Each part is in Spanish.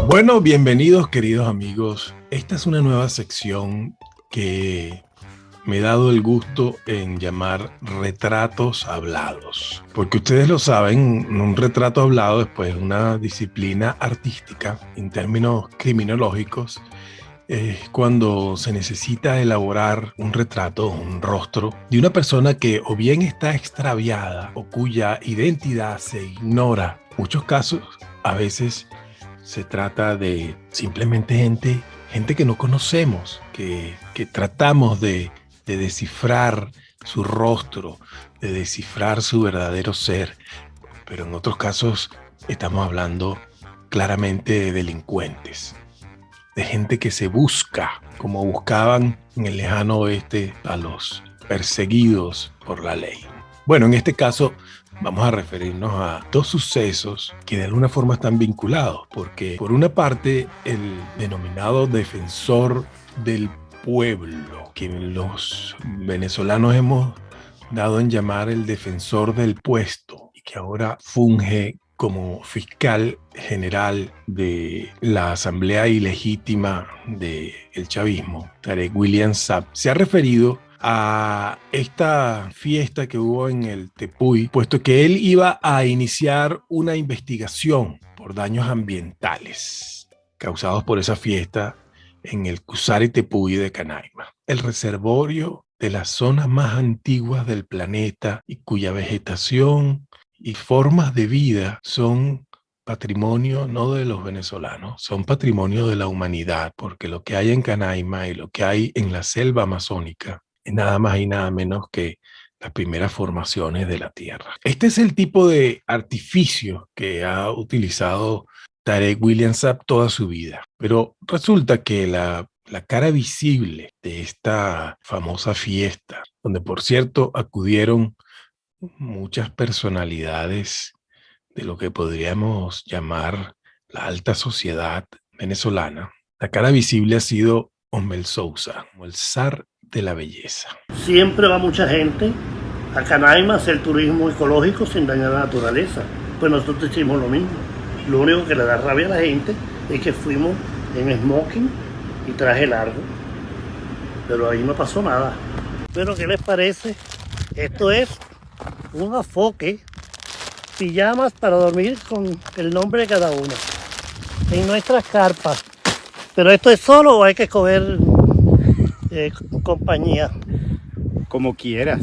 Bueno, bienvenidos queridos amigos. Esta es una nueva sección que me he dado el gusto en llamar retratos hablados. Porque ustedes lo saben, un retrato hablado es pues una disciplina artística en términos criminológicos. Es cuando se necesita elaborar un retrato, un rostro de una persona que o bien está extraviada o cuya identidad se ignora. En muchos casos, a veces se trata de simplemente gente que no conocemos, que tratamos de descifrar su rostro, de descifrar su verdadero ser. Pero en otros casos estamos hablando claramente de delincuentes, de gente que se busca, como buscaban en el lejano oeste a los perseguidos por la ley. Bueno, en este caso vamos a referirnos a dos sucesos que de alguna forma están vinculados, porque por una parte el denominado defensor del pueblo, que los venezolanos hemos dado en llamar el defensor del puesto y que ahora funge como fiscal general de la asamblea ilegítima del chavismo, Tarek William Saab, se ha referido a esta fiesta que hubo en el Tepuy, puesto que él iba a iniciar una investigación por daños ambientales causados por esa fiesta en el Cusari Tepuy de Canaima, el reservorio de las zonas más antiguas del planeta y cuya vegetación y formas de vida son patrimonio no de los venezolanos, son patrimonio de la humanidad, porque lo que hay en Canaima y lo que hay en la selva amazónica es nada más y nada menos que las primeras formaciones de la Tierra. Este es el tipo de artificio que ha utilizado Tarek William Saab toda su vida, pero resulta que la cara visible de esta famosa fiesta, donde por cierto acudieron muchas personalidades de lo que podríamos llamar la alta sociedad venezolana, la cara visible ha sido Osmel Sousa, como el zar de la belleza. Siempre va mucha gente a Canaima a hacer turismo ecológico sin dañar la naturaleza. Pues nosotros hicimos lo mismo. Lo único que le da rabia a la gente es que fuimos en smoking y traje largo. Pero ahí no pasó nada. Pero ¿qué les parece? Esto es un afoque, pijamas para dormir con el nombre de cada uno en nuestras carpas. Pero esto es solo o hay que escoger compañía. Como quieras.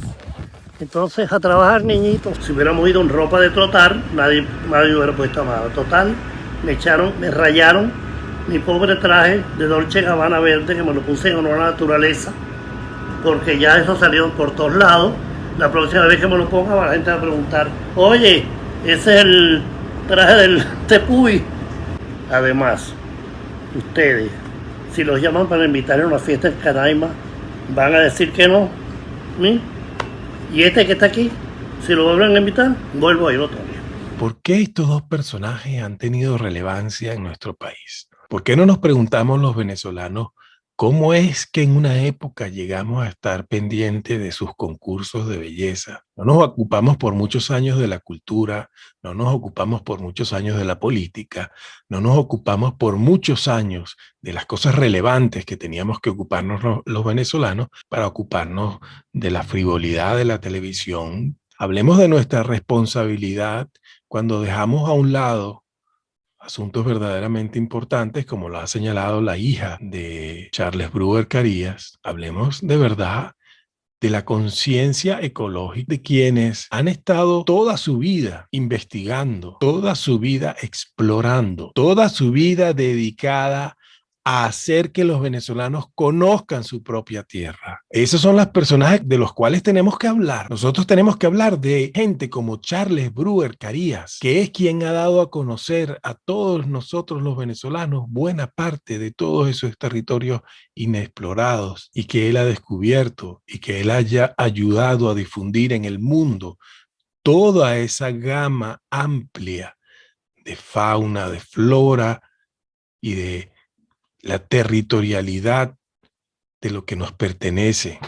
Entonces a trabajar, niñitos. Si hubiéramos ido en ropa de trotar, nadie hubiera puesto nada. Total, me rayaron mi pobre traje de Dolce & Gabbana verde, que me lo puse en honor a la naturaleza, porque ya eso salió por todos lados. La próxima vez que me lo ponga, la gente va a preguntar: oye, ese es el traje del Tepuy. Además, ustedes, si los llaman para invitar a una fiesta en Canaima, van a decir que no. ¿Sí? Y este que está aquí, si lo vuelven a invitar, vuelvo a ir otro día. ¿Por qué estos dos personajes han tenido relevancia en nuestro país? ¿Por qué no nos preguntamos los venezolanos cómo es que en una época llegamos a estar pendientes de sus concursos de belleza? No nos ocupamos por muchos años de la cultura, no nos ocupamos por muchos años de la política, no nos ocupamos por muchos años de las cosas relevantes que teníamos que ocuparnos los venezolanos para ocuparnos de la frivolidad de la televisión. Hablemos de nuestra responsabilidad cuando dejamos a un lado asuntos verdaderamente importantes, como lo ha señalado la hija de Charles Brewer Carías. Hablemos de verdad de la conciencia ecológica de quienes han estado toda su vida investigando, toda su vida explorando, toda su vida dedicada a hacer que los venezolanos conozcan su propia tierra. Esos son los personajes de los cuales tenemos que hablar. Nosotros tenemos que hablar de gente como Charles Brewer Carías, que es quien ha dado a conocer a todos nosotros los venezolanos buena parte de todos esos territorios inexplorados y que él ha descubierto y que él haya ayudado a difundir en el mundo toda esa gama amplia de fauna, de flora y de la territorialidad de lo que nos pertenece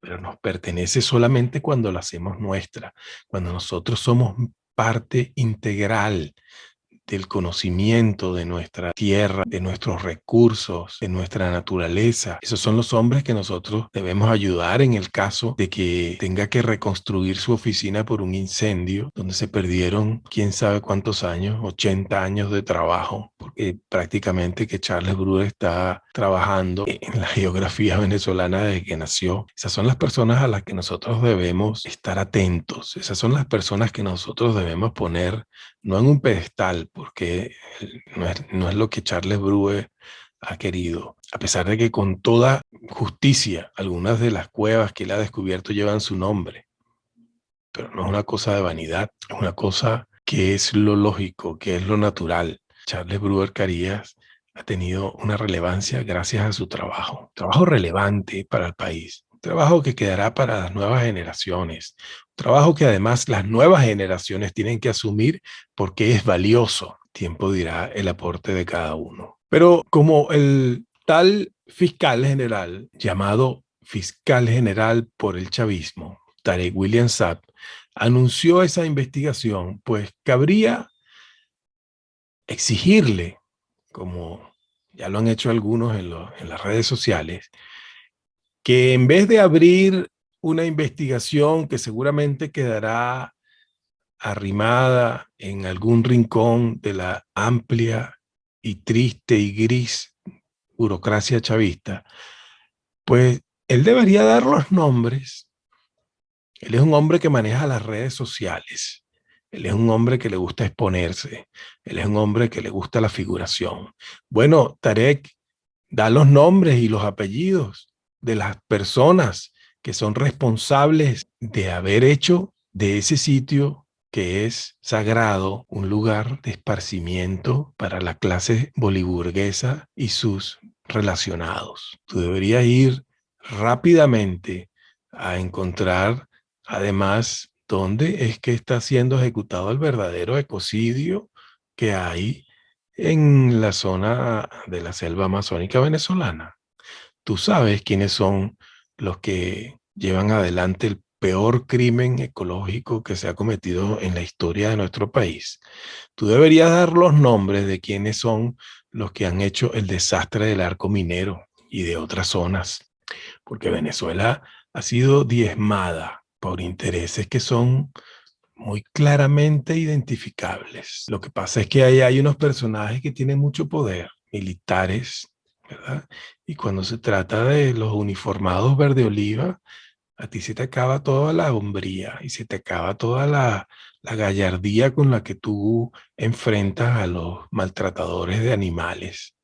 pero nos pertenece solamente cuando la hacemos nuestra, cuando nosotros somos parte integral del conocimiento de nuestra tierra, de nuestros recursos, de nuestra naturaleza. Esos son los hombres que nosotros debemos ayudar en el caso de que tenga que reconstruir su oficina por un incendio, donde se perdieron quién sabe cuántos años, 80 años de trabajo, porque prácticamente que Charles Brewer está trabajando en la geografía venezolana desde que nació. Esas son las personas a las que nosotros debemos estar atentos. Esas son las personas que nosotros debemos poner no en un pedestal, porque no es lo que Charles Brewer ha querido. A pesar de que con toda justicia algunas de las cuevas que él ha descubierto llevan su nombre, pero no es una cosa de vanidad, es una cosa que es lo lógico, que es lo natural. Charles Brewer Carías ha tenido una relevancia gracias a su trabajo relevante para el país. Trabajo que quedará para las nuevas generaciones, trabajo que además las nuevas generaciones tienen que asumir porque es valioso. Tiempo dirá el aporte de cada uno. Pero como el tal fiscal general, llamado fiscal general por el chavismo, Tarek William Saab, anunció esa investigación, pues cabría exigirle, como ya lo han hecho algunos en las redes sociales, que en vez de abrir una investigación que seguramente quedará arrimada en algún rincón de la amplia y triste y gris burocracia chavista, pues él debería dar los nombres. Él es un hombre que maneja las redes sociales. Él es un hombre que le gusta exponerse. Él es un hombre que le gusta la figuración. Bueno, Tarek, da los nombres y los apellidos de las personas que son responsables de haber hecho de ese sitio que es sagrado un lugar de esparcimiento para la clase boliburguesa y sus relacionados. Tú deberías ir rápidamente a encontrar, además, dónde es que está siendo ejecutado el verdadero ecocidio que hay en la zona de la selva amazónica venezolana. Tú sabes quiénes son los que llevan adelante el peor crimen ecológico que se ha cometido en la historia de nuestro país. Tú deberías dar los nombres de quiénes son los que han hecho el desastre del arco minero y de otras zonas, porque Venezuela ha sido diezmada por intereses que son muy claramente identificables. Lo que pasa es que ahí hay unos personajes que tienen mucho poder, militares, ¿verdad? Y cuando se trata de los uniformados verde oliva, a ti se te acaba toda la hombría y se te acaba toda la gallardía con la que tú enfrentas a los maltratadores de animales,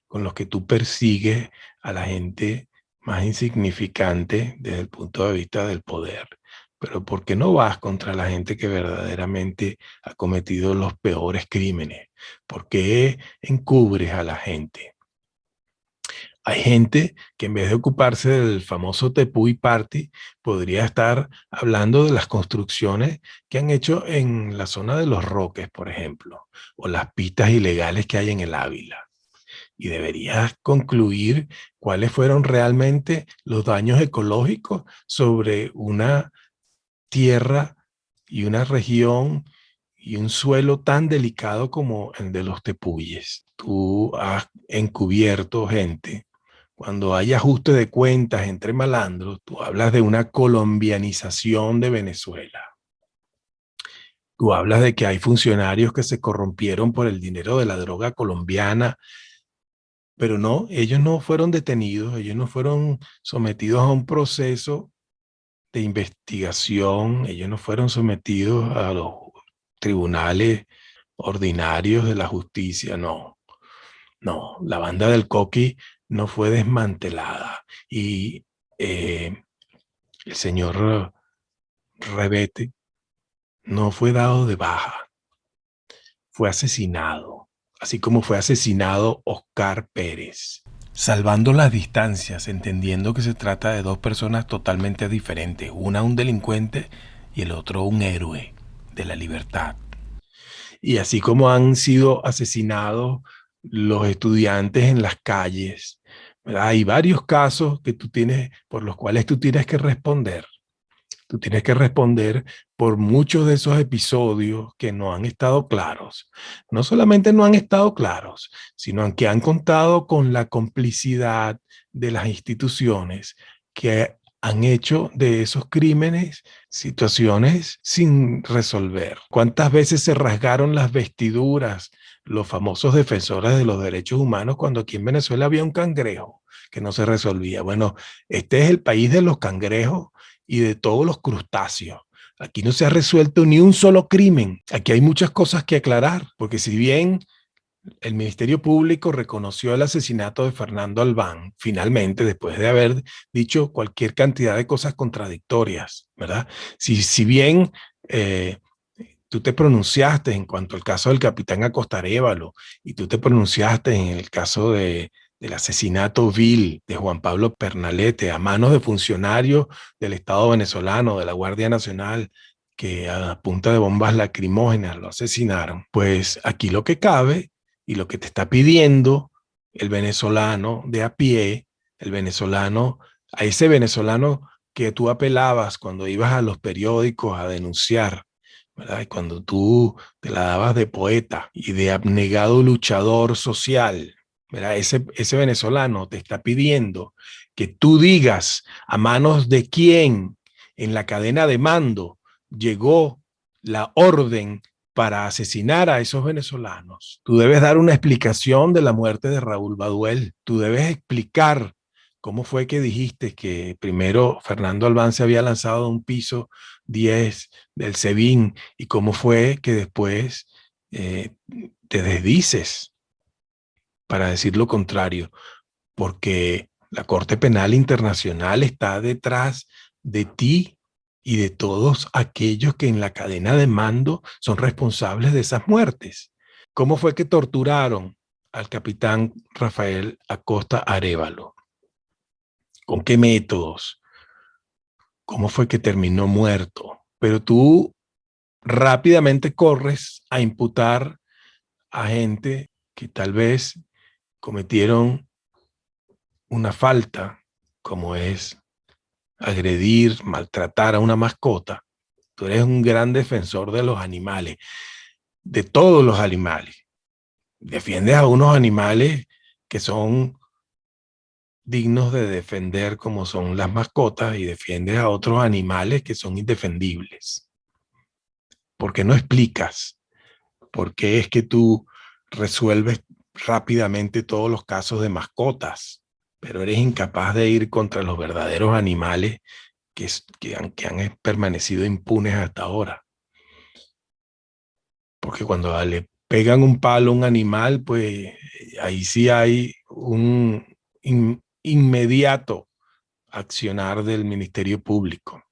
con los que tú persigues a la gente más insignificante desde el punto de vista del poder. Pero ¿por qué no vas contra la gente que verdaderamente ha cometido los peores crímenes? ¿Por qué encubres a la gente? Hay gente que en vez de ocuparse del famoso Tepuy Party, podría estar hablando de las construcciones que han hecho en la zona de Los Roques, por ejemplo, o las pistas ilegales que hay en el Ávila. Y deberías concluir cuáles fueron realmente los daños ecológicos sobre una tierra y una región y un suelo tan delicado como el de los tepuyes. Tú has encubierto gente. Cuando hay ajuste de cuentas entre malandros, tú hablas de una colombianización de Venezuela. Tú hablas de que hay funcionarios que se corrompieron por el dinero de la droga colombiana, pero no, ellos no fueron detenidos, ellos no fueron sometidos a un proceso de investigación, ellos no fueron sometidos a los tribunales ordinarios de la justicia, no. No, la banda del Coqui no fue desmantelada y el señor Rebete no fue dado de baja, fue asesinado, así como fue asesinado Oscar Pérez. Salvando las distancias, entendiendo que se trata de dos personas totalmente diferentes, una un delincuente y el otro un héroe de la libertad. Y así como han sido asesinados los estudiantes en las calles ¿verdad? Hay varios casos que tú tienes, por los cuales tú tienes que responder. Tú tienes que responder por muchos de esos episodios que no han estado claros. No solamente no han estado claros, sino que han contado con la complicidad de las instituciones que han hecho de esos crímenes situaciones sin resolver. ¿Cuántas veces se rasgaron las vestiduras los famosos defensores de los derechos humanos cuando aquí en Venezuela había un cangrejo que no se resolvía? Bueno, este es el país de los cangrejos y de todos los crustáceos. Aquí no se ha resuelto ni un solo crimen. Aquí hay muchas cosas que aclarar, porque si bien el Ministerio Público reconoció el asesinato de Fernando Albán, finalmente, después de haber dicho cualquier cantidad de cosas contradictorias, ¿verdad? Si bien tú te pronunciaste en cuanto al caso del capitán Acosta Arévalo y tú te pronunciaste en el caso del asesinato vil de Juan Pablo Pernalete a manos de funcionarios del Estado venezolano, de la Guardia Nacional, que a punta de bombas lacrimógenas lo asesinaron, pues aquí lo que cabe y lo que te está pidiendo el venezolano de a pie, el venezolano, a ese venezolano que tú apelabas cuando ibas a los periódicos a denunciar, ¿verdad? Y cuando tú te la dabas de poeta y de abnegado luchador social, ¿verdad? Ese venezolano te está pidiendo que tú digas a manos de quién en la cadena de mando llegó la orden para asesinar a esos venezolanos. Tú debes dar una explicación de la muerte de Raúl Baduel. Tú debes explicar cómo fue que dijiste que primero Fernando Albán se había lanzado a un piso 10 del SEBIN y cómo fue que después te desdices para decir lo contrario, porque la Corte Penal Internacional está detrás de ti y de todos aquellos que en la cadena de mando son responsables de esas muertes. ¿Cómo fue que torturaron al capitán Rafael Acosta Arévalo? ¿Con qué métodos? ¿Cómo fue que terminó muerto? Pero tú rápidamente corres a imputar a gente que tal vez cometieron una falta, como es agredir, maltratar a una mascota. Tú eres un gran defensor de los animales, de todos los animales. Defiendes a unos animales que son dignos de defender, como son las mascotas, y defiendes a otros animales que son indefendibles. ¿Por qué no explicas por qué es que tú resuelves rápidamente todos los casos de mascotas, pero eres incapaz de ir contra los verdaderos animales que han permanecido impunes hasta ahora? Porque cuando le pegan un palo a un animal, pues ahí sí hay un inmediato accionar del Ministerio Público.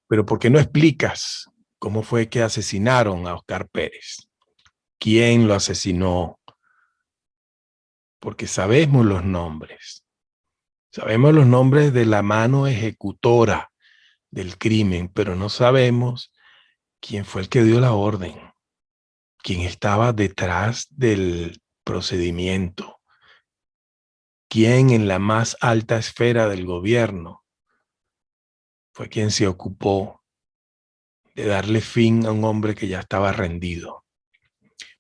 Pero ¿por qué no explicas cómo fue que asesinaron a Oscar Pérez? ¿Quién lo asesinó? Porque sabemos los nombres. Sabemos los nombres de la mano ejecutora del crimen, pero no sabemos quién fue el que dio la orden, quién estaba detrás del procedimiento, quién en la más alta esfera del gobierno fue quien se ocupó de darle fin a un hombre que ya estaba rendido.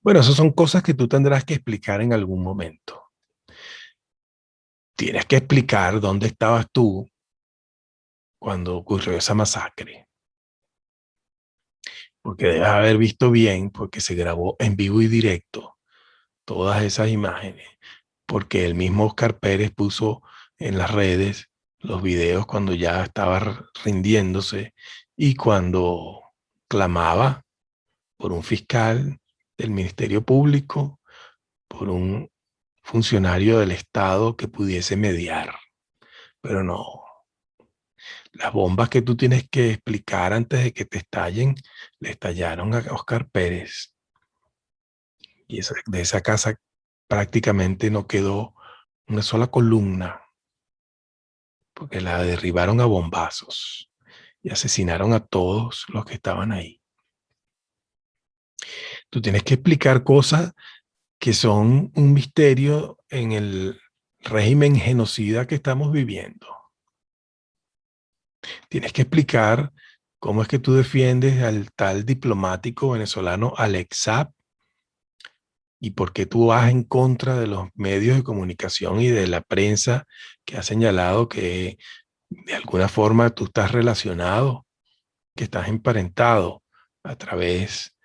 Bueno, esas son cosas que tú tendrás que explicar en algún momento. Tienes que explicar dónde estabas tú cuando ocurrió esa masacre. Porque debes haber visto bien, porque se grabó en vivo y directo todas esas imágenes. Porque el mismo Oscar Pérez puso en las redes los videos cuando ya estaba rindiéndose y cuando clamaba por un fiscal del Ministerio Público, por un funcionario del Estado que pudiese mediar. Pero no, las bombas que tú tienes que explicar antes de que te estallen, le estallaron a Oscar Pérez. Y de esa casa prácticamente no quedó una sola columna, porque la derribaron a bombazos y asesinaron a todos los que estaban ahí. Tú tienes que explicar cosas que son un misterio en régimen genocida que estamos viviendo. Tienes que explicar cómo es que tú defiendes al tal diplomático venezolano Alex Saab y por qué tú vas en contra de los medios de comunicación y de la prensa que ha señalado que de alguna forma tú estás relacionado, que estás emparentado a través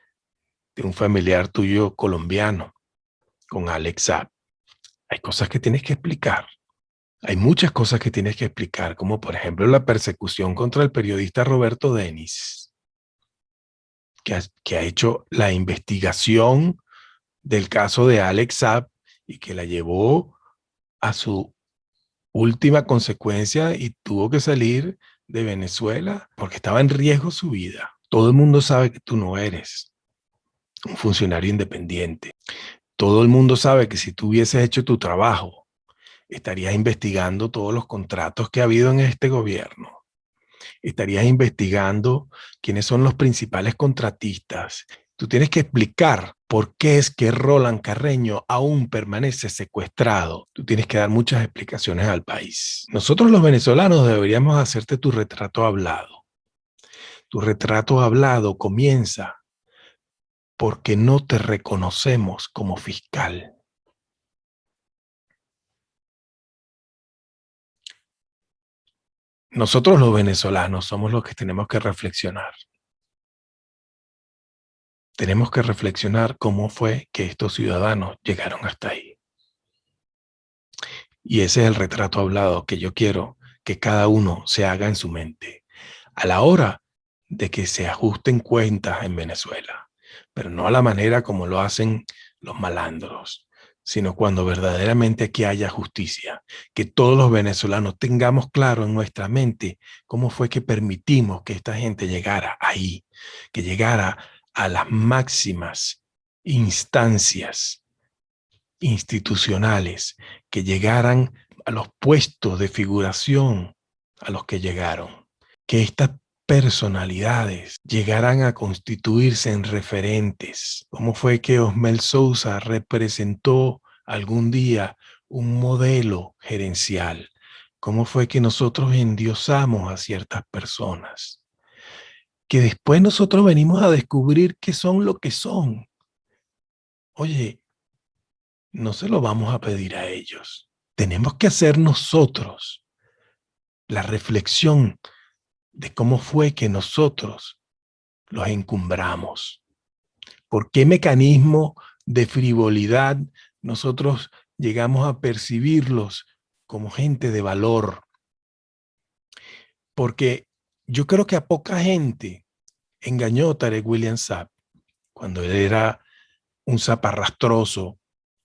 de un familiar tuyo colombiano con Alex Saab. Hay cosas que tienes que explicar. Hay muchas cosas que tienes que explicar, como por ejemplo la persecución contra el periodista Roberto Denis, que ha hecho la investigación del caso de Alex Saab y que la llevó a su última consecuencia y tuvo que salir de Venezuela porque estaba en riesgo su vida. Todo el mundo sabe que tú no eres un funcionario independiente. Todo el mundo sabe que si tú hubieses hecho tu trabajo, estarías investigando todos los contratos que ha habido en este gobierno. Estarías investigando quiénes son los principales contratistas. Tú tienes que explicar por qué es que Roland Carreño aún permanece secuestrado. Tú tienes que dar muchas explicaciones al país. Nosotros los venezolanos deberíamos hacerte tu retrato hablado. Tu retrato hablado comienza porque no te reconocemos como fiscal. Nosotros los venezolanos somos los que tenemos que reflexionar. Tenemos que reflexionar cómo fue que estos ciudadanos llegaron hasta ahí. Y ese es el retrato hablado que yo quiero que cada uno se haga en su mente a la hora de que se ajusten cuentas en Venezuela, pero no a la manera como lo hacen los malandros, sino cuando verdaderamente aquí haya justicia, que todos los venezolanos tengamos claro en nuestra mente cómo fue que permitimos que esta gente llegara ahí, que llegara a las máximas instancias institucionales, que llegaran a los puestos de figuración a los que llegaron, que estas personalidades llegaran a constituirse en referentes. ¿Cómo fue que Osmel Sousa representó algún día un modelo gerencial? ¿Cómo fue que nosotros endiosamos a ciertas personas? Que después nosotros venimos a descubrir que son lo que son. Oye, no se lo vamos a pedir a ellos. Tenemos que hacer nosotros la reflexión de cómo fue que nosotros los encumbramos. ¿Por qué mecanismo de frivolidad nosotros llegamos a percibirlos como gente de valor? Porque yo creo que a poca gente engañó Tarek William Saab cuando él era un zaparrastroso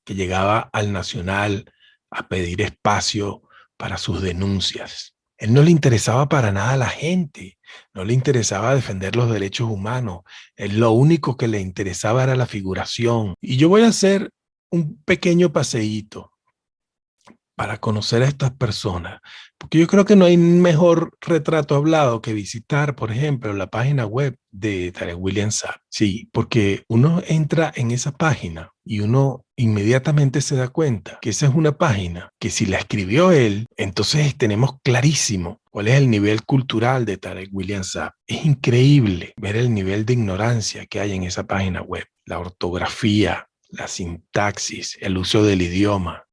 que llegaba al Nacional a pedir espacio para sus denuncias. Él no le interesaba para nada a la gente, no le interesaba defender los derechos humanos. Él lo único que le interesaba era la figuración. Y yo voy a hacer un pequeño paseíto para conocer a estas personas, porque yo creo que no hay mejor retrato hablado que visitar, por ejemplo, la página web de Tarek William Saab. Sí, porque uno entra en esa página y uno inmediatamente se da cuenta que esa es una página que si la escribió él, entonces tenemos clarísimo cuál es el nivel cultural de Tarek William Saab. Es increíble ver el nivel de ignorancia que hay en esa página web, la ortografía, la sintaxis, el uso del idioma.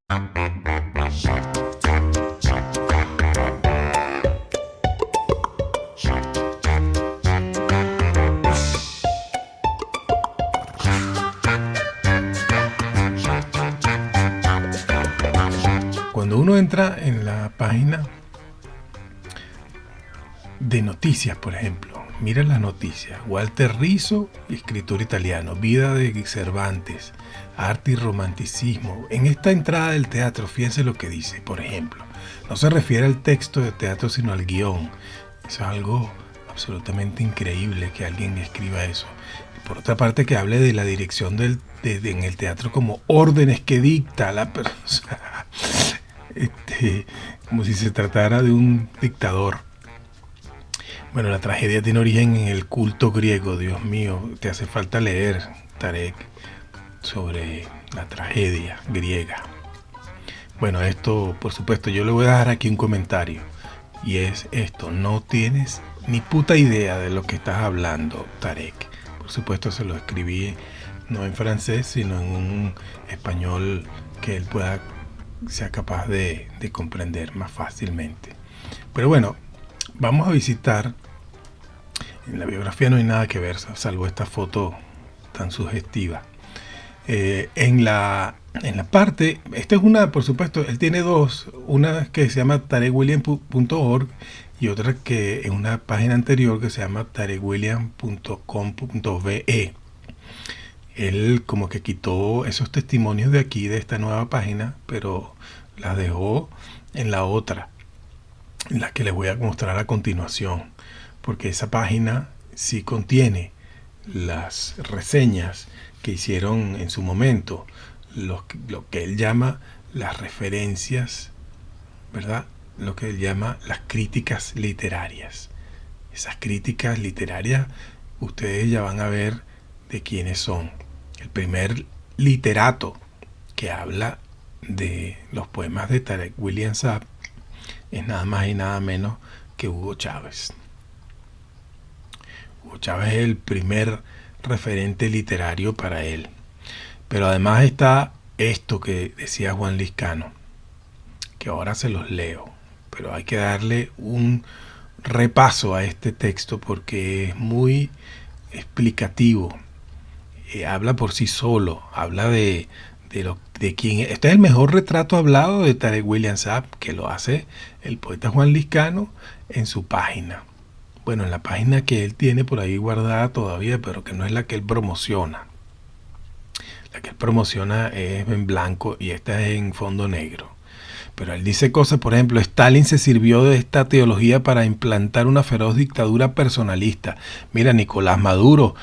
Cuando uno entra en la página de noticias, por ejemplo, mira las noticias: Walter Rizzo, escritor italiano, vida de Cervantes, arte y romanticismo. En esta entrada del teatro, fíjense lo que dice, por ejemplo, no se refiere al texto de teatro, sino al guión. Eso es algo absolutamente increíble que alguien escriba eso. Por otra parte, que hable de la dirección en el teatro como órdenes que dicta la persona, como si se tratara de un dictador. Bueno, la tragedia tiene origen en el culto griego. Dios mío, te hace falta leer, Tarek, sobre la tragedia griega. Bueno, esto, por supuesto, yo le voy a dar aquí un comentario. Y es esto: no tienes ni puta idea de lo que estás hablando, Tarek. Por supuesto, se lo escribí no en francés, sino en un español que él sea capaz de comprender más fácilmente. Pero bueno, vamos a visitar. En la biografía no hay nada que ver, salvo esta foto tan sugestiva. En la parte, esta es una, por supuesto, él tiene dos, una que se llama tarekwilliam.org y otra que en una página anterior que se llama tarekwilliam.com.ve. Él como que quitó esos testimonios de aquí, de esta nueva página, pero las dejó en la otra, en la que les voy a mostrar a continuación, porque esa página sí contiene las reseñas que hicieron en su momento, lo que él llama las referencias, ¿verdad? Lo que él llama las críticas literarias. Esas críticas literarias, ustedes ya van a ver de quiénes son. El primer literato que habla de los poemas de Tarek William Saab es nada más y nada menos que Hugo Chávez. Hugo Chávez es el primer referente literario para él. Pero además está esto que decía Juan Liscano, que ahora se los leo, pero hay que darle un repaso a este texto porque es muy explicativo. Habla por sí solo, habla de quién es. Este es el mejor retrato hablado de Tarek William Saab, que lo hace el poeta Juan Liscano en su página. Bueno, en la página que él tiene por ahí guardada todavía, pero que no es la que él promociona. La que él promociona es en blanco y esta es en fondo negro. Pero él dice cosas, por ejemplo, Stalin se sirvió de esta teología para implantar una feroz dictadura personalista. Mira, Nicolás Maduro,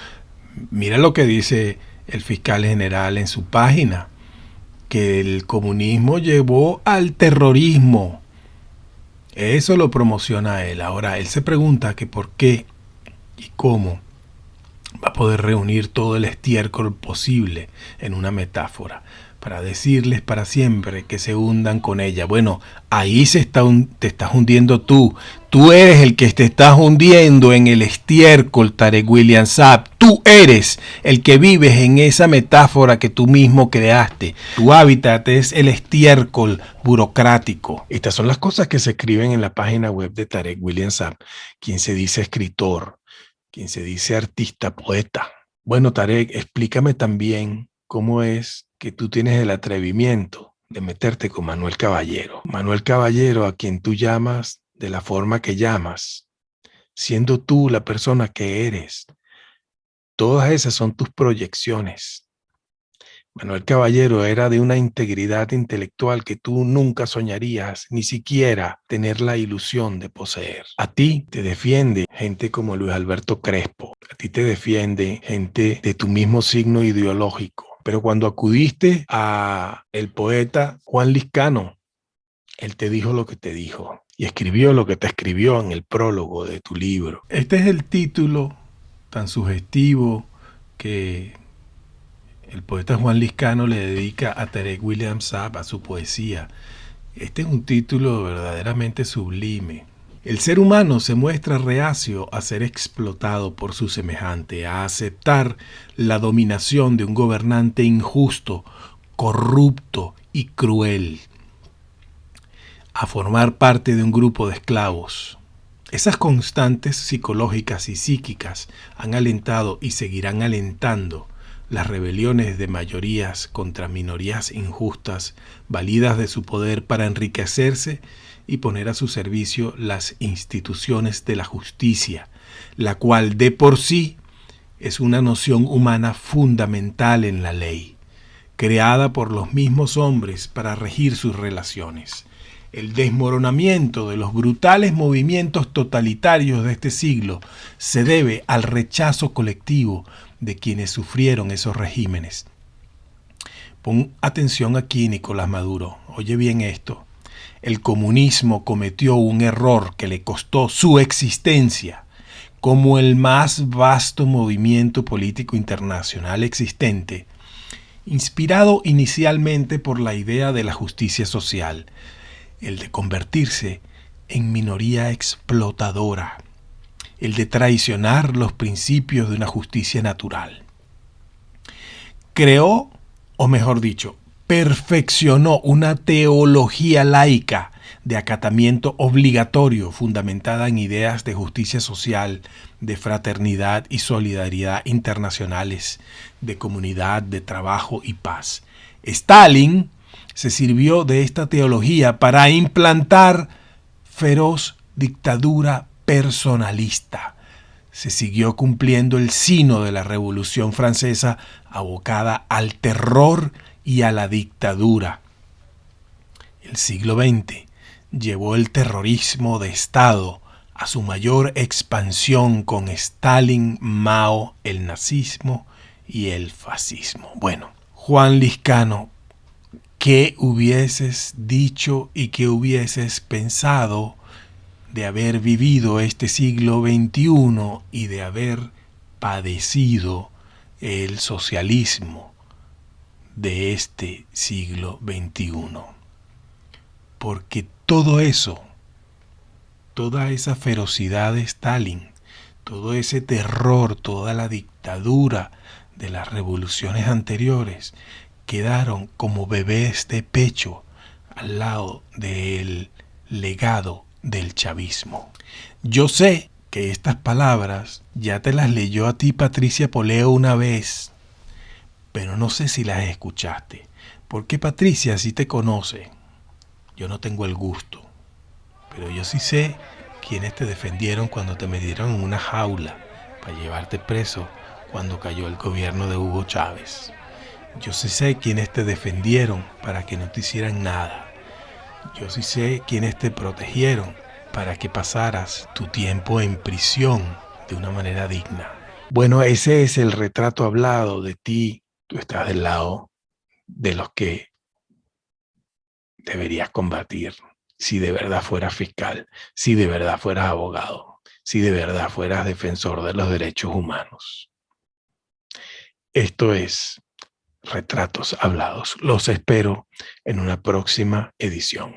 mira lo que dice el fiscal general en su página, que el comunismo llevó al terrorismo. Eso lo promociona él. Ahora, él se pregunta que por qué y cómo va a poder reunir todo el estiércol posible en una metáfora para decirles para siempre que se hundan con ella. Bueno, ahí te estás hundiendo tú. Tú eres el que te estás hundiendo en el estiércol, Tarek William Saab. Tú eres el que vives en esa metáfora que tú mismo creaste. Tu hábitat es el estiércol burocrático. Estas son las cosas que se escriben en la página web de Tarek William Saab, quien se dice escritor, quien se dice artista, poeta. Bueno, Tarek, explícame también cómo es que tú tienes el atrevimiento de meterte con Manuel Caballero. Manuel Caballero, a quien tú llamas de la forma que llamas, siendo tú la persona que eres. Todas esas son tus proyecciones. Manuel Caballero era de una integridad intelectual que tú nunca soñarías ni siquiera tener la ilusión de poseer. A ti te defiende gente como Luis Alberto Crespo. A ti te defiende gente de tu mismo signo ideológico. Pero cuando acudiste a el poeta Juan Liscano, él te dijo lo que te dijo y escribió lo que te escribió en el prólogo de tu libro. Este es el título tan sugestivo que el poeta Juan Liscano le dedica a Tarek William Saab, a su poesía. Este es un título verdaderamente sublime. El ser humano se muestra reacio a ser explotado por su semejante, a aceptar la dominación de un gobernante injusto, corrupto y cruel, a formar parte de un grupo de esclavos. Esas constantes psicológicas y psíquicas han alentado y seguirán alentando las rebeliones de mayorías contra minorías injustas, validas de su poder para enriquecerse y poner a su servicio las instituciones de la justicia, la cual de por sí es una noción humana fundamental en la ley, creada por los mismos hombres para regir sus relaciones. El desmoronamiento de los brutales movimientos totalitarios de este siglo se debe al rechazo colectivo de quienes sufrieron esos regímenes. Pon atención aquí, Nicolás Maduro. Oye bien esto. El comunismo cometió un error que le costó su existencia como el más vasto movimiento político internacional existente inspirado inicialmente por la idea de la justicia social, el de convertirse en minoría explotadora, el de traicionar los principios de una justicia natural. Creó, o mejor dicho, perfeccionó una teología laica de acatamiento obligatorio fundamentada en ideas de justicia social, de fraternidad y solidaridad internacionales, de comunidad, de trabajo y paz. Stalin se sirvió de esta teología para implantar feroz dictadura personalista. Se siguió cumpliendo el sino de la Revolución Francesa abocada al terror y a la dictadura. El siglo XX llevó el terrorismo de Estado a su mayor expansión con Stalin, Mao, el nazismo y el fascismo. Bueno, Juan Liscano, ¿qué hubieses dicho y qué hubieses pensado de haber vivido este siglo XXI y de haber padecido el socialismo de este siglo XXI? Porque todo eso, toda esa ferocidad de Stalin, todo ese terror, toda la dictadura de las revoluciones anteriores quedaron como bebés de pecho al lado del legado del chavismo. Yo sé que estas palabras ya te las leyó a ti Patricia Poleo una vez, pero no sé si las escuchaste, porque Patricia sí te conoce. Yo no tengo el gusto, pero yo sí sé quiénes te defendieron cuando te metieron en una jaula para llevarte preso cuando cayó el gobierno de Hugo Chávez. Yo sí sé quiénes te defendieron para que no te hicieran nada. Yo sí sé quiénes te protegieron para que pasaras tu tiempo en prisión de una manera digna. Bueno, ese es el retrato hablado de ti. Tú estás del lado de los que deberías combatir si de verdad fueras fiscal, si de verdad fueras abogado, si de verdad fueras defensor de los derechos humanos. Esto es Retratos Hablados. Los espero en una próxima edición.